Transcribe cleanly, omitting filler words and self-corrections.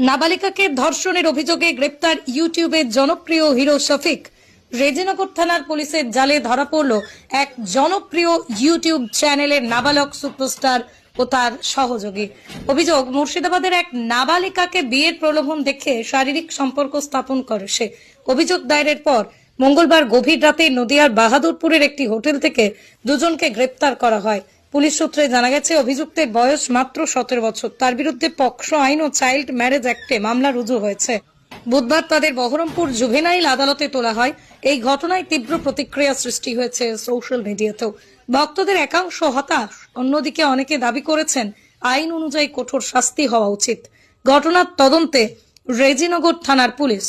নাবালিকাকে ধর্ষণের অভিযোগে গ্রেপ্তার ইউটিউবের জনপ্রিয় হিরো শফিক। রেজিনগর থানার পুলিশের জালে ধরা পড়ল এক জনপ্রিয় ইউটিউব চ্যানেলের নাবালক সুপারস্টার ও তার সহযোগী। অভিযোগ, মুর্শিদাবাদের এক নাবালিকাকে বিয়ের প্রলোভন দেখে শারীরিক সম্পর্ক স্থাপন করে সে। অভিযোগ দায়েরের পর মঙ্গলবার গভীর রাতে নদিয়ার বাহাদুরপুরের একটি হোটেল থেকে দুজনকে গ্রেপ্তার করা হয়। পুলিশ সূত্রে জানা গেছে, অভিযুক্তের বয়স মাত্র 17 বছর। তার বিরুদ্ধে পক্সো আইন ও চাইল্ড ম্যারেজ অ্যাক্টে মামলা রুজু হয়েছে। বুধবার তাদের বহরমপুর জুভেনাইল আদালতে তোলা হয়। এই ঘটনায় তীব্র প্রতিক্রিয়া সৃষ্টি হয়েছে সোশ্যাল মিডিয়াতেও। ভক্তদের একাংশ হতাশ, অন্যদিকে অনেকে দাবি করেছেন আইন অনুযায়ী কঠোর শাস্তি হওয়া উচিত। ঘটনার তদন্তে রেজিনগর থানার পুলিশ।